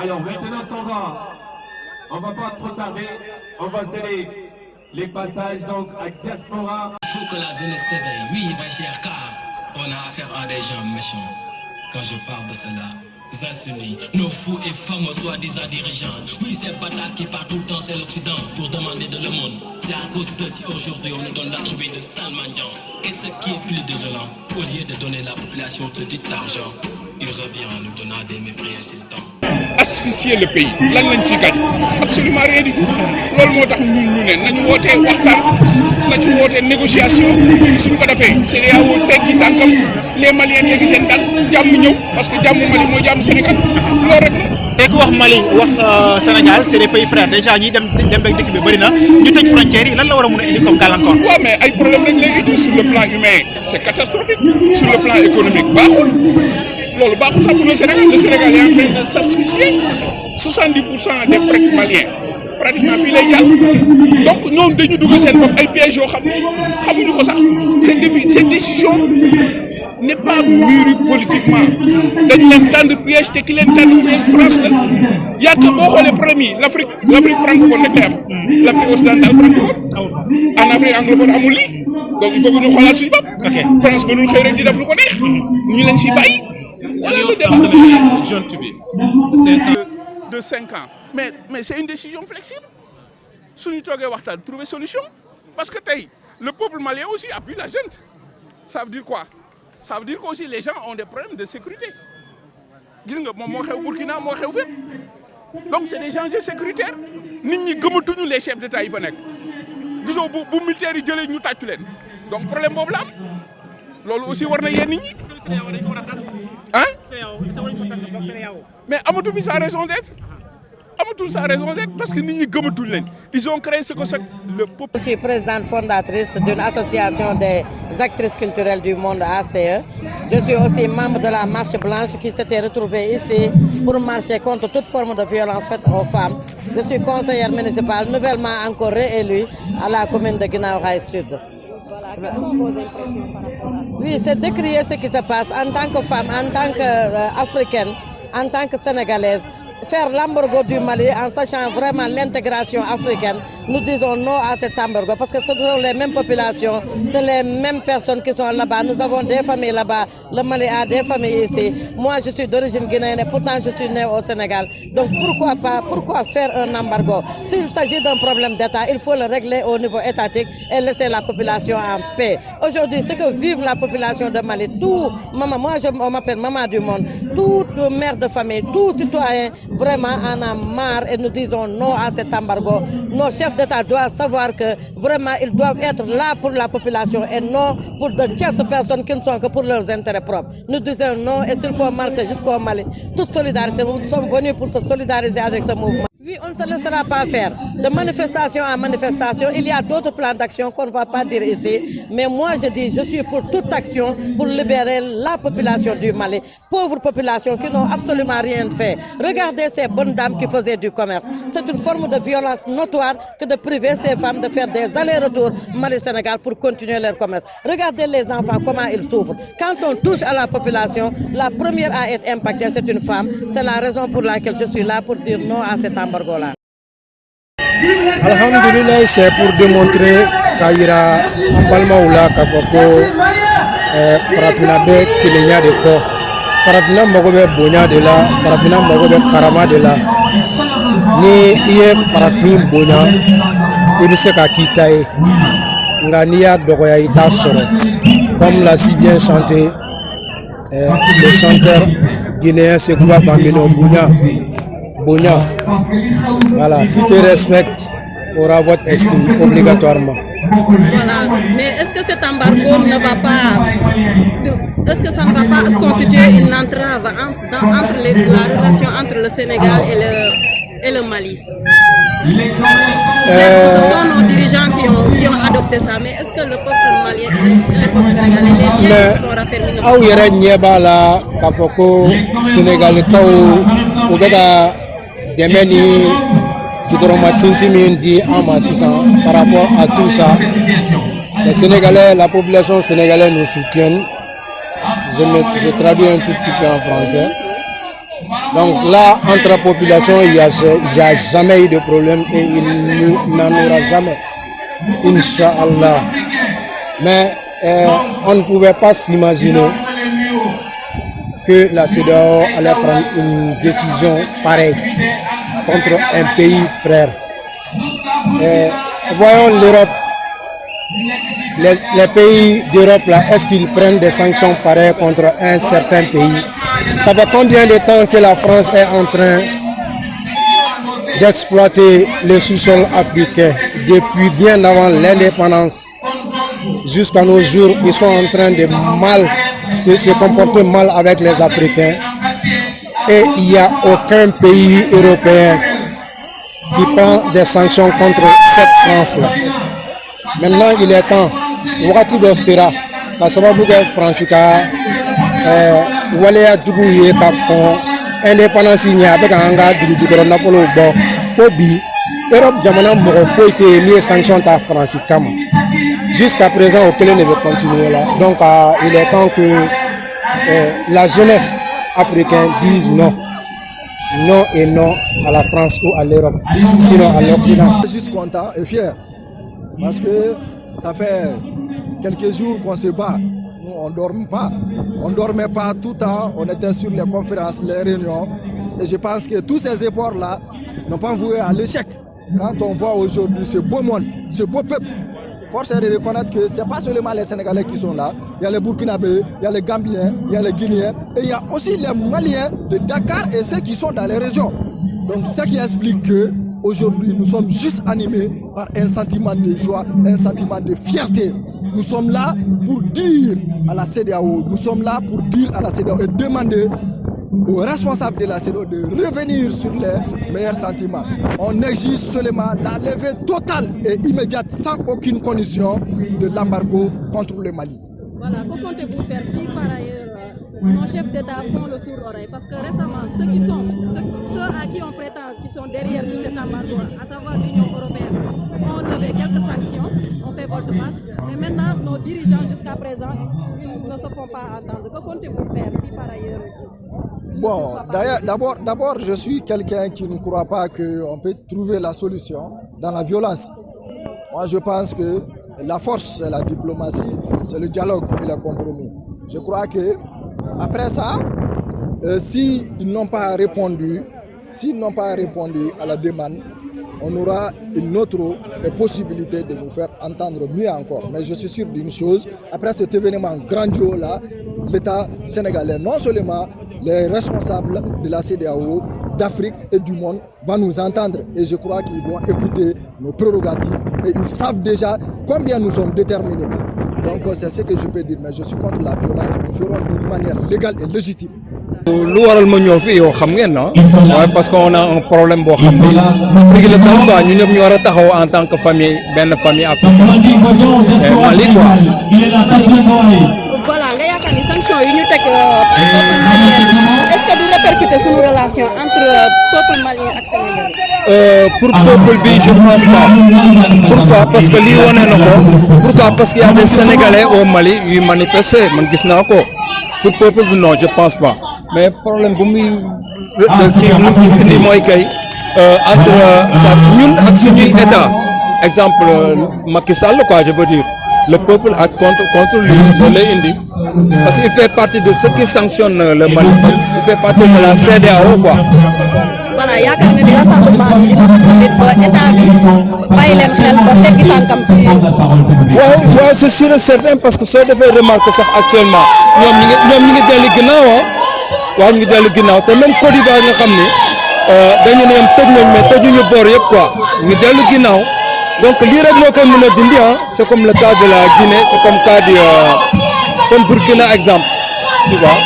Alors maintenant on va pas trop tarder, on va céder les passages donc à Diaspora. Il faut que la jeunesse s'éveille, oui ma chère, car on a affaire à des gens méchants. Quand je parle de cela, Zasuni, nos fous et fameux soi-disant dirigeants. Oui, ces bâtards qui partent tout le temps, c'est l'Occident pour demander de le monde. C'est à cause de si aujourd'hui on nous donne l'attribut de sale mendiant. Et ce qui est plus désolant, au lieu de donner la population ce dit argent, il revient en nous donnant des mépris insultants. Asphyxier le pays lan lañ ci gañ absolument rien du tout loolu moo tax ñun ñu ne nañu wootee waxtaan nañu wootee négociation suñ ko defee CEDEAO teggi tànkam les Maliens yeggi seen tànk jàmm ñëw parce que jàmm Mali mooy jàmm Sénégal loolu rek la. tey ku wax Mali wax Sénégal c'est des pays frères déjà ñi dem ak dëkk bi bëri na ñu tëj frontières yi lan la war a mën a indi comme gàllankoor. waaw mais ay problème rek lay indi sur le plan humain c'est catastrophique sur le plan économique baaxul. loolu baaxul sax pour le Sénégal est en train de s'asphyxier 70% des frais maliens pratiquement fii lay jàll donc ñoom dañu dugg seen bopp ay pièges yoo xam ne xamuñu ko sax cette décision n'est pas mûrie politiquement dañu leen tànn piège te ki leen tànn piège France la yaakaar boo xoolee problème yi l'Afrique francophone rek lay am l'Afrique occidentale francophone en Afrique anglophone amul lii donc il faut que ñu xoolaat suñu bopp. France mënul xëy rek di def lu ko neex ñu leen si bàyyi. De 5 ans. Mais c'est une décision flexible. Si nous devons trouver une solution. Parce que le peuple malien aussi appuie la junte. Ça veut dire quoi? Ça veut dire que aussi les gens ont des problèmes de sécurité. Donc c'est des enjeux sécuritaires. Nous sommes les chefs d'État. Disons, pour militaires, nous sommes donc problème problème. Lolo aussi war na yéen nit ñi. Hein? Mais amatul fi sa raison d'être. Amatul sa raison d'être parce que nit ñi gëmatul leen. Ils ont créé ce que c'est le peuple. Je suis présidente fondatrice d'une association des actrices culturelles du monde ACE. Je suis aussi membre de la Marche Blanche qui s'était retrouvée ici pour marcher contre toute forme de violence faite aux femmes. Je suis conseillère municipale nouvellement encore réélue à la commune de Guinaw Rail Sud. Quelles sont vos impressions par rapport à ça? Oui, c'est décrier ce qui se passe en tant que femme, en tant qu'Africaine, en tant que Sénégalaise. Faire l'embargo du Mali en sachant vraiment l'intégration africaine, nous disons non à cet embargo parce que ce sont les mêmes populations, c'est les mêmes personnes qui sont là-bas. Nous avons des familles là-bas, le Mali a des familles ici. Moi, je suis d'origine guinéenne et pourtant je suis née au Sénégal. Donc pourquoi faire un embargo? S'il s'agit d'un problème d'État, il faut le régler au niveau étatique et laisser la population en paix. Aujourd'hui, ce que vive la population de Mali, on m'appelle maman du monde, toute mère de famille, tout citoyen, vraiment en a marre et nous disons non à cet embargo. Nos chefs d'État doivent savoir que vraiment ils doivent être là pour la population et non pour de tierces personnes qui ne sont que pour leurs intérêts propres. Nous disons non et s'il faut marcher jusqu'au Mali, toute solidarité, nous sommes venus pour se solidariser avec ce mouvement. Oui, on ne se laissera pas faire. De manifestation en manifestation, il y a d'autres plans d'action qu'on ne va pas dire ici. Mais moi, je dis, je suis pour toute action pour libérer la population du Mali. Pauvre population qui n'ont absolument rien fait. Regardez ces bonnes dames qui faisaient du commerce. C'est une forme de violence notoire que de priver ces femmes de faire des allers-retours Mali-Sénégal pour continuer leur commerce. Regardez les enfants, comment ils souffrent. Quand on touche à la population, la première à être impactée, c'est une femme. C'est la raison pour laquelle je suis là pour dire non à cet embargo. Alhamdulillah, c'est pour démontrer qu'Aïra Ambalmaoula Kapoko Parapina Be Kilenya de Ko Parapina Mogobe Bonya de la Parapina Mogobe Karama de la Ni Iye Parapin Bonya Ibiseka Kitae Ngania Dogoya Ita Soro comme l'a si bien chanté le chanteur guinéen Sekouba Bambino Bonya. Voilà, qui te respecte aura votre estime obligatoirement. Voilà, mais est-ce que cet embargo ne va pas, est-ce que ça ne va pas constituer une entrave entre la relation entre le Sénégal et le Mali? Ce sont nos dirigeants qui ont adopté ça, mais est-ce que le peuple malien et le peuple sénégalais, les liens sont raffermis? Ah oui, il y a là, Kapoko, Sénégal, Kao, Ougada. Demeni dit par rapport à tout ça. Les Sénégalais, la population sénégalaise nous soutiennent. Je traduis un tout petit peu en français. Donc là, entre la population, il n'y a jamais eu de problème et il n'en aura jamais. Inch'Allah. Mais on ne pouvait pas s'imaginer que la CEDEAO allait prendre une décision pareille contre un pays frère. Voyons l'Europe. Les pays d'Europe, là, est-ce qu'ils prennent des sanctions pareilles contre un certain pays? Ça fait combien de temps que la France est en train d'exploiter le sous-sol africain? Depuis bien avant l'indépendance jusqu'à nos jours, ils sont en train de se comporter mal avec les Africains. Et il n'y a aucun pays européen qui prend des sanctions contre cette France-là. Maintenant, il est temps. Wakati do sera ka sababu kɛ France ka waleya jugu ye ka kɔn indépendance ɲɛ a bɛ ka an ka dugukɔrɔ nafolow bɔ fo bi Europe jamana mɔgɔ foyi tɛ yen min ye sanction ta France kama. Jusqu'à présent, au kelen de bɛ continuer là. Donc il est temps que la jeunesse africaine dise non. Non et non à la France ou à l'Europe, sinon à l'Occident. Je suis juste content et fier parce que ça fait quelques jours qu'on se bat. Nous, on ne dormait pas. On ne dormait pas tout le temps. On était sur les conférences, les réunions. Et je pense que tous ces efforts-là n'ont pas voué à l'échec. Quand on voit aujourd'hui ce beau monde, ce beau peuple, force est de reconnaître que ce n'est pas seulement les Sénégalais qui sont là. Il y a les Burkinabés, il y a les Gambiens, il y a les Guinéens. Et il y a aussi les Maliens de Dakar et ceux qui sont dans les régions. Donc, ce qui explique que aujourd'hui, nous sommes juste animés par un sentiment de joie, un sentiment de fierté. Nous sommes là pour dire à la CEDEAO, nous sommes là pour dire à la CEDEAO et demander aux responsables de la CEDEAO de revenir sur les meilleurs sentiments. On exige seulement la levée totale et immédiate, sans aucune condition, de l'embargo contre le Mali. Voilà, que comptez-vous faire si par ailleurs nos chefs d'État font le sourd-oreille? Parce que récemment, ceux à qui on prétend qui sont derrière tout cet embargo, à savoir l'Union européenne, ont levé quelques sanctions, ont fait volte-face. Mais maintenant, nos dirigeants jusqu'à présent, ils ne se font pas entendre. Que comptez-vous faire si par ailleurs... Bon, d'abord, je suis quelqu'un qui ne croit pas qu'on peut trouver la solution dans la violence. Moi, je pense que la force, c'est la diplomatie, c'est le dialogue et le compromis. Je crois que après ça, s'ils n'ont pas répondu à la demande, on aura une autre possibilité de nous faire entendre mieux encore. Mais je suis sûr d'une chose, après cet événement grandiose là, l'État sénégalais, non seulement les responsables de la CEDEAO, d'Afrique et du monde vont nous entendre. Et je crois qu'ils vont écouter nos prérogatives. Et ils savent déjà combien nous sommes déterminés. Donc c'est ce que je peux dire. Mais je suis contre la violence. Nous ferons d'une manière légale et légitime. lu waral ma ñëw fii yow xam ngeen na waaye parce qu'on a un problème boo xam ne fii la temps quoi ñu ñëpp ñu war a taxaw en tant que famille benn famille africaine Mali quoi. Voilà nga yaakaar ni sanction yi ñu teg est-ce que du répercuter suñu relation entre peuple malien ak sénégalais? Pour peuple bi je pense pas. Pourquoi? Parce que lii wane na ko. Pourquoi? Parce qu'il y a des Sénégalais au Mali yuy manifester man gis naa ko. Pour peuple bi non je pense pas. Mais problème bu muy kii indi mooy kay entre ñun ak suñuy état exemple Macky Sall quoi je veux dire le peuple a contre lui je l'ai indi parce qu'il fait partie de ceux qui sanctionnent le Mali il fait partie de la CEDEAO quoi. Voilà yaakaar nga ni rassemblement bi dina permettre ba état bi bàyyi leen xel ba teggi tànkam ci. waaw c'est sûr et certain parce que soo defee remarque sax actuellement ñoom ñi ngi dellu ginnaaw waaw ñu ngi dellu ginnaaw te même Côte d'Ivoire nga xam ni dañu ne ñoom tëj nañ mais tëjuñu boor yëpp quoi ñu ngi dellu ginnaaw donc lii rek moo koy mën a dindi c'est comme le cas de la Guinée c'est comme cas de comme Burkina exemple tu vois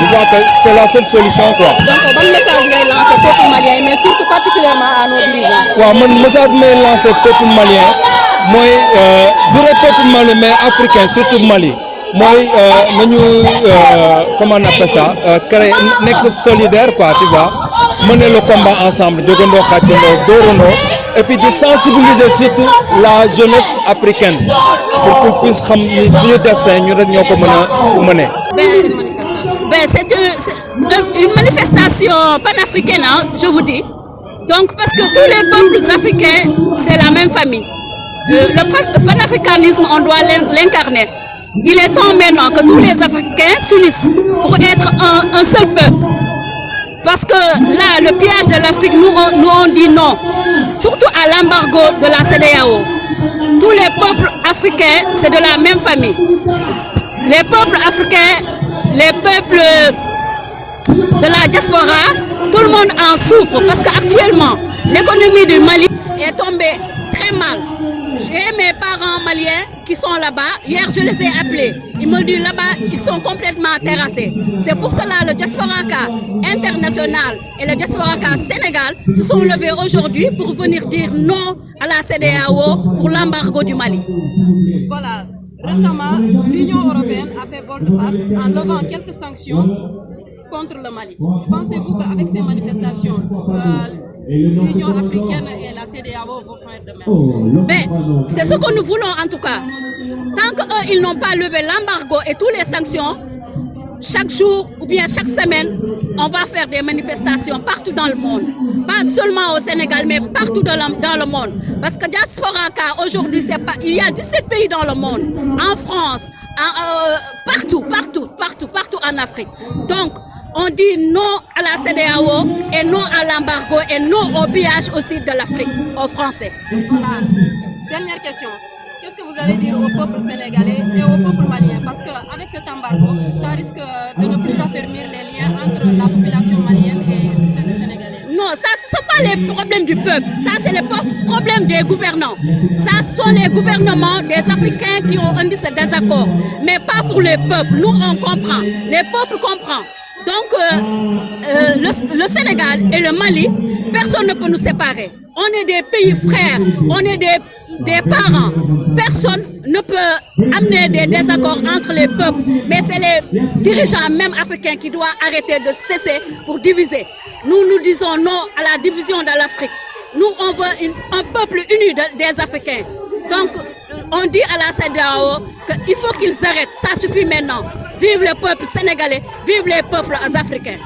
je vois que c'est la seule solution quoi. Donc ban message ngay lancer peuple malien mais surtout particulièrement à nos dirigeants. waaw man message bi may lancer peuple malien mooy du rek peuple malien mais africain surtout Mali. mooy nañu comment on appelle ça créer nekk solidaire quoi tu vois mener le combat ensemble jógandoo xàccandoo dóorandoo et puis de sensibiliser surtout la jeunesse africaine pour qu'on puisse xam ni suñu destin ñu rek ñoo ko mën a mener. Ben une manifestation panafricaine, hein, je vous dis. Donc, parce que tous les peuples africains, c'est la même famille. Le panafricanisme, on doit l'incarner. Il est temps maintenant que tous les Africains s'unissent pour être un seul peuple. Parce que là, le piège de l'Afrique, nous on dit non. Surtout à l'embargo de la CEDEAO. Tous les peuples africains, c'est de la même famille. Les peuples africains, les peuples de la diaspora, tout le monde en souffre parce qu'actuellement, l'économie du Mali est tombée très mal. J'ai mes parents maliens qui sont là-bas. Hier, je les ai appelés. Ils me disent là-bas, ils sont complètement terrassés. C'est pour cela que le Diasporaka international et le Diasporaka Sénégal se sont levés aujourd'hui pour venir dire non à la CEDEAO pour l'embargo du Mali. Voilà. Récemment, l'Union européenne a fait volte-face en levant quelques sanctions contre le Mali. Pensez-vous qu'avec ces manifestations, l'Union africaine et la CEDEAO vont faire de même? Mais c'est ce que nous voulons en tout cas. Tant qu'eux, ils n'ont pas levé l'embargo et toutes les sanctions, chaque jour ou bien chaque semaine, on va faire des manifestations partout dans le monde. Pas seulement au Sénégal, mais partout dans le monde. Parce que Diasporaka, aujourd'hui, il y a 17 pays dans le monde. En France, partout en Afrique. Donc, on dit non à la CEDEAO et non à l'embargo et non au pillage aussi de l'Afrique, aux Français. Voilà. Dernière question. Qu'est-ce que vous allez dire au peuple sénégalais et au peuple malien? Parce qu'avec cet embargo, ça risque de ne plus raffermir les liens entre la population malienne et celle sénégalaise. Non, ça, ce ne sont pas les problèmes du peuple. Ça, c'est les problèmes des gouvernants. Ça, ce sont les gouvernements des Africains qui ont indi ce désaccord. Mais pas pour les peuples. Nous, on comprend. Les peuples comprennent. Donc, le Sénégal et le Mali, personne ne peut nous séparer. On est des pays frères, on est des parents. Personne ne peut amener des désaccords entre les peuples. Mais c'est les dirigeants même africains qui doivent arrêter de cesser pour diviser. Nous disons non à la division de l'Afrique. Nous, on veut un peuple uni des Africains. Donc, on dit à la CEDEAO qu'il faut qu'ils arrêtent. Ça suffit maintenant. Vive le peuple sénégalais, vive les peuples africains.